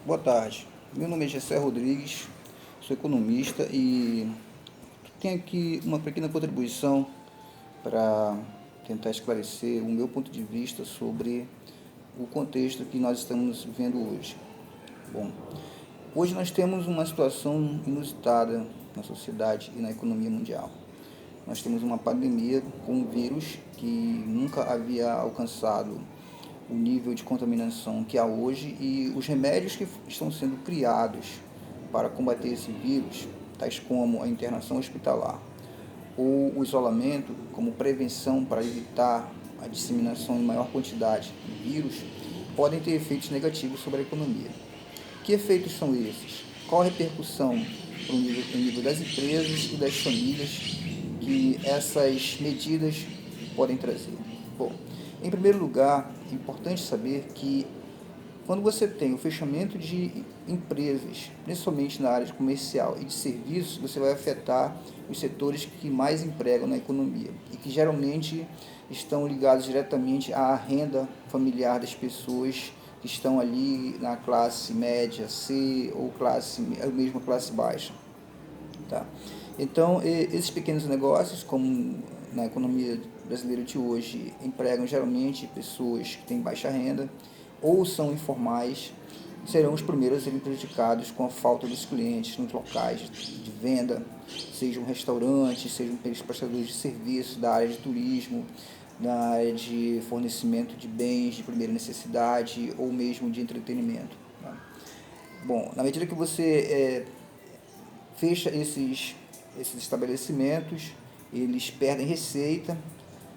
Boa tarde, meu nome é Gessé Rodrigues, sou economista e tenho aqui uma pequena contribuição para tentar esclarecer o meu ponto de vista sobre o contexto que nós estamos vivendo hoje. Bom, hoje nós temos uma situação inusitada na sociedade e na economia mundial. Nós temos uma pandemia com um vírus que nunca havia alcançado o nível de contaminação que há hoje, e os remédios que estão sendo criados para combater esse vírus, tais como a internação hospitalar ou o isolamento como prevenção para evitar a disseminação em maior quantidade do vírus, podem ter efeitos negativos sobre a economia. Que efeitos são esses? Qual a repercussão no nível das empresas e das famílias que essas medidas podem trazer? Bom, em primeiro lugar, é importante saber que quando você tem o fechamento de empresas, principalmente na área de comercial e de serviços, você vai afetar os setores que mais empregam na economia e que geralmente estão ligados diretamente à renda familiar das pessoas que estão ali na classe média C ou mesmo classe baixa. Tá? Então, esses pequenos negócios, como na economia brasileira de hoje, empregam geralmente pessoas que têm baixa renda ou são informais, serão os primeiros a serem prejudicados com a falta dos clientes nos locais de venda, sejam restaurantes, sejam prestadores de serviços da área de turismo, da área de fornecimento de bens de primeira necessidade ou mesmo de entretenimento. Tá? Bom, na medida que você fecha esses estabelecimentos, eles perdem receita,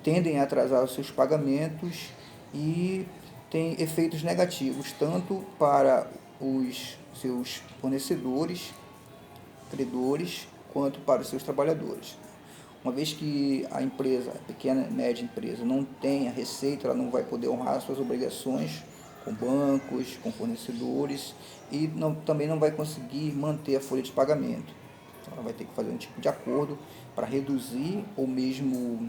tendem a atrasar os seus pagamentos e tem efeitos negativos tanto para os seus fornecedores, credores, quanto para os seus trabalhadores. Uma vez que a empresa, a pequena e média empresa, não tem a receita, ela não vai poder honrar suas obrigações com bancos, com fornecedores e também não vai conseguir manter a folha de pagamento. Então, ela vai ter que fazer um tipo de acordo para reduzir ou mesmo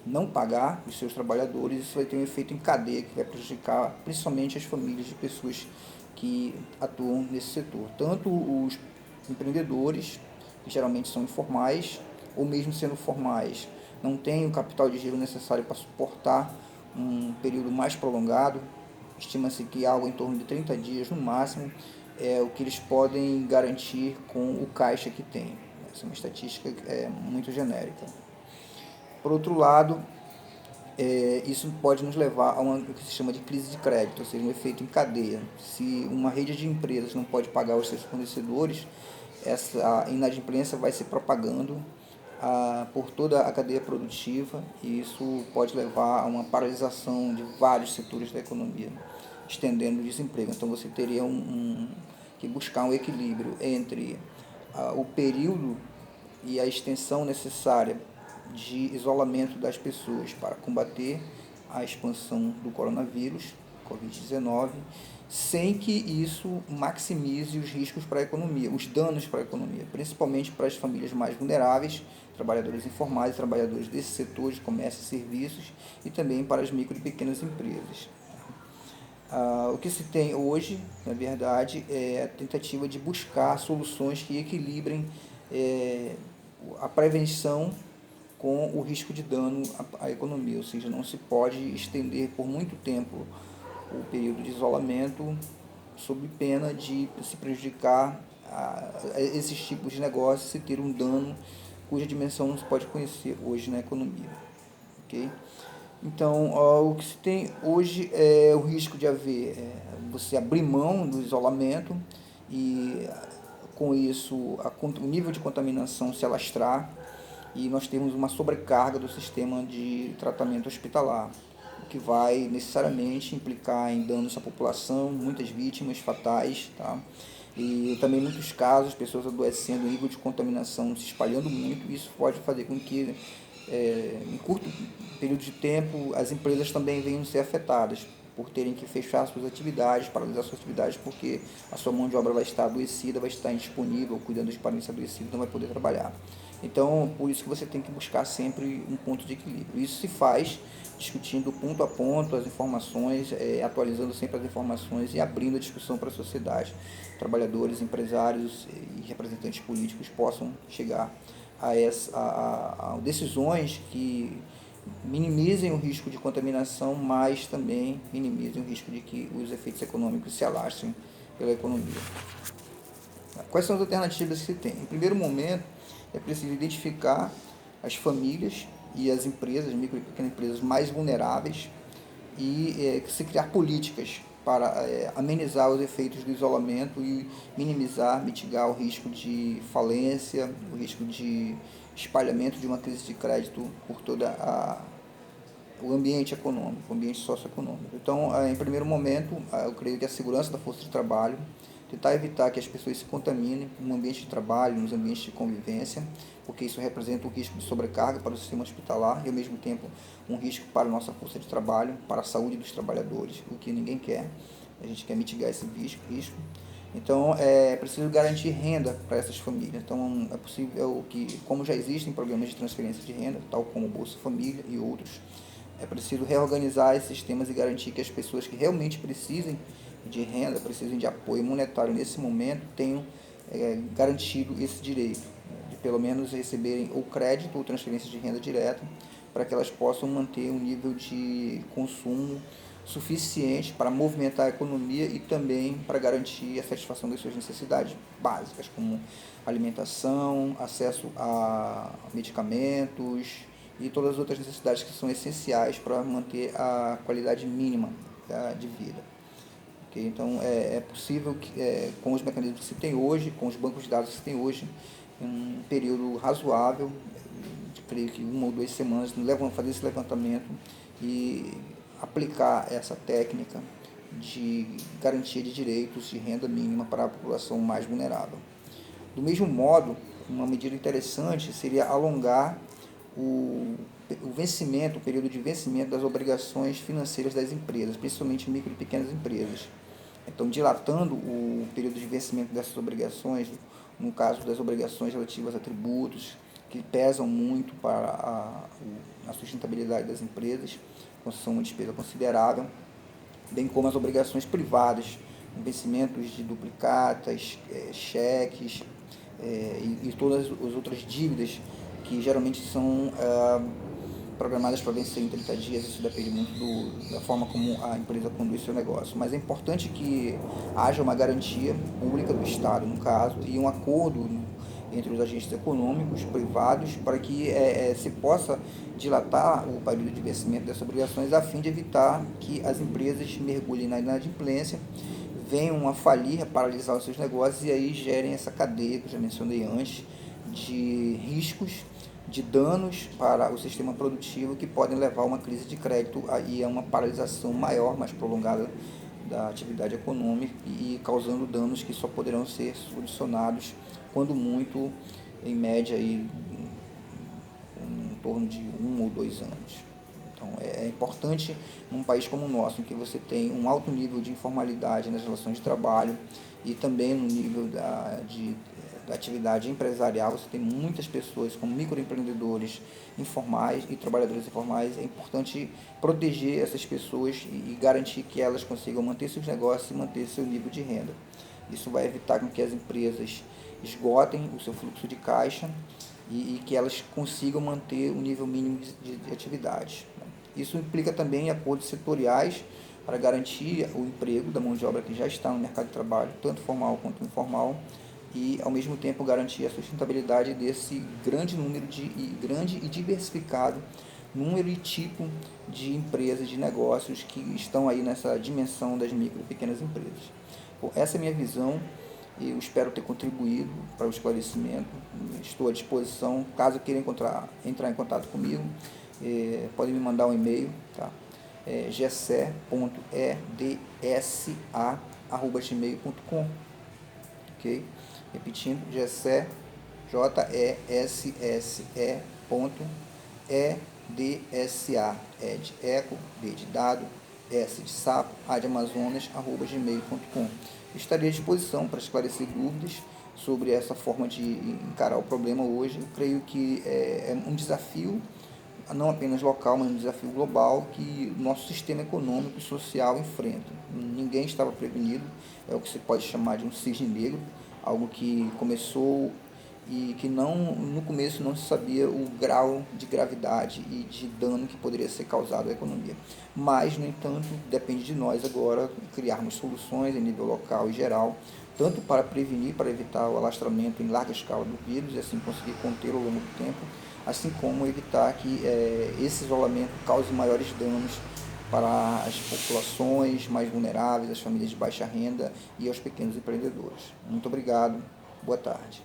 não pagar os seus trabalhadores. Isso vai ter um efeito em cadeia que vai prejudicar principalmente as famílias de pessoas que atuam nesse setor. Tanto os empreendedores, que geralmente são informais, ou mesmo sendo formais, não têm o capital de giro necessário para suportar um período mais prolongado. Estima-se que algo em torno de 30 dias no máximo é o que eles podem garantir com o caixa que tem. Essa é uma estatística muito genérica. Por outro lado, isso pode nos levar a o que se chama de crise de crédito, ou seja, um efeito em cadeia. Se uma rede de empresas não pode pagar os seus fornecedores, essa inadimplência vai se propagando por toda a cadeia produtiva e isso pode levar a uma paralisação de vários setores da economia, estendendo o desemprego. Então você teria que buscar um equilíbrio entre o período e a extensão necessária de isolamento das pessoas para combater a expansão do coronavírus, Covid-19, sem que isso maximize os riscos para a economia, os danos para a economia, principalmente para as famílias mais vulneráveis, trabalhadores informais, trabalhadores desse setor de comércio e serviços, e também para as micro e pequenas empresas. O que se tem hoje, na verdade, é a tentativa de buscar soluções que equilibrem a prevenção com o risco de dano à economia, ou seja, não se pode estender por muito tempo o período de isolamento sob pena de se prejudicar esses tipos de negócios e ter um dano cuja dimensão não se pode conhecer hoje na economia. Okay? Então, o que se tem hoje é o risco de haver você abrir mão do isolamento e, com isso, o nível de contaminação se alastrar e nós temos uma sobrecarga do sistema de tratamento hospitalar, o que vai necessariamente implicar em danos à população, muitas vítimas fatais, tá? E também muitos casos, pessoas adoecendo, o nível de contaminação se espalhando muito, e isso pode fazer com que em curto período de tempo as empresas também venham a ser afetadas por terem que fechar suas atividades, paralisar suas atividades, porque a sua mão de obra vai estar adoecida, vai estar indisponível, cuidando de parentes adoecidos, não vai poder trabalhar. Então, por isso que você tem que buscar sempre um ponto de equilíbrio. Isso se faz discutindo ponto a ponto as informações, atualizando sempre as informações e abrindo a discussão para a sociedade. Trabalhadores, empresários e representantes políticos possam chegar a decisões que minimizem o risco de contaminação, mas também minimizem o risco de que os efeitos econômicos se alastrem pela economia. Quais são as alternativas que se tem? Em primeiro momento, é preciso identificar as famílias e as empresas, micro e pequenas empresas mais vulneráveis e se criar políticas para amenizar os efeitos do isolamento e minimizar, mitigar o risco de falência, o risco de espalhamento de uma crise de crédito por toda o ambiente econômico, o ambiente socioeconômico. Então, em primeiro momento, eu creio que a segurança da força de trabalho, tentar evitar que as pessoas se contaminem no ambiente de trabalho, nos ambientes de convivência, porque isso representa um risco de sobrecarga para o sistema hospitalar e, ao mesmo tempo, um risco para a nossa força de trabalho, para a saúde dos trabalhadores, o que ninguém quer. A gente quer mitigar esse risco. Então, é preciso garantir renda para essas famílias. Então, é possível que, como já existem programas de transferência de renda, tal como o Bolsa Família e outros, é preciso reorganizar esses sistemas e garantir que as pessoas que realmente precisem de renda, precisem de apoio monetário nesse momento, tenham garantido esse direito, de pelo menos receberem ou crédito ou transferência de renda direta, para que elas possam manter um nível de consumo suficiente para movimentar a economia e também para garantir a satisfação das suas necessidades básicas, como alimentação, acesso a medicamentos e todas as outras necessidades que são essenciais para manter a qualidade mínima de vida. Okay? Então, é possível que, com os mecanismos que se tem hoje, com os bancos de dados que se tem hoje, em um período razoável, creio que 1 ou 2 semanas, fazer esse levantamento e aplicar essa técnica de garantia de direitos de renda mínima para a população mais vulnerável. Do mesmo modo, uma medida interessante seria alongar o vencimento, o período de vencimento das obrigações financeiras das empresas, principalmente micro e pequenas empresas. Então, dilatando o período de vencimento dessas obrigações, no caso das obrigações relativas a tributos, que pesam muito para a sustentabilidade das empresas, são uma despesa considerável, bem como as obrigações privadas, vencimentos de duplicatas, cheques e todas as outras dívidas que geralmente são programadas para vencer em 30 dias. Isso depende muito da forma como a empresa conduz seu negócio. Mas é importante que haja uma garantia pública do Estado, no caso, e um acordo entre os agentes econômicos privados para que se possa dilatar o período de vencimento dessas obrigações a fim de evitar que as empresas mergulhem na inadimplência, venham a falir, a paralisar os seus negócios e aí gerem essa cadeia que eu já mencionei antes de riscos, de danos para o sistema produtivo que podem levar a uma crise de crédito e a uma paralisação maior, mais prolongada da atividade econômica e causando danos que só poderão ser solucionados, quando muito, em média, aí, em torno de 1 ou 2 anos. Então, é importante, num país como o nosso, em que você tem um alto nível de informalidade nas relações de trabalho e também no nível da atividade empresarial, você tem muitas pessoas como microempreendedores informais e trabalhadores informais, é importante proteger essas pessoas e garantir que elas consigam manter seus negócios e manter seu nível de renda. Isso vai evitar que as empresas esgotem o seu fluxo de caixa e que elas consigam manter um nível mínimo de atividade. Isso implica também acordos setoriais para garantir o emprego da mão de obra que já está no mercado de trabalho, tanto formal quanto informal, e ao mesmo tempo garantir a sustentabilidade desse grande e diversificado número e tipo de empresas, de negócios que estão aí nessa dimensão das micro e pequenas empresas. Bom, essa é a minha visão. Eu espero ter contribuído para o esclarecimento. Estou à disposição, caso queira entrar em contato comigo, podem me mandar um e-mail, tá? gesse.edsa@gmail.com, ok? Repetindo, gesse, jesse.edsa, ed, eco, d de dado, S de sapo, adamazonas@gmail.com. Estarei à disposição para esclarecer dúvidas sobre essa forma de encarar o problema hoje. Eu creio que é um desafio, não apenas local, mas um desafio global que o nosso sistema econômico e social enfrenta. Ninguém estava prevenido, é o que se pode chamar de um cisne negro, algo que começou e que no começo não se sabia o grau de gravidade e de dano que poderia ser causado à economia. Mas, no entanto, depende de nós agora criarmos soluções em nível local e geral, tanto para prevenir, para evitar o alastramento em larga escala do vírus e assim conseguir contê-lo ao longo do tempo, assim como evitar que esse isolamento cause maiores danos para as populações mais vulneráveis, as famílias de baixa renda e aos pequenos empreendedores. Muito obrigado, boa tarde.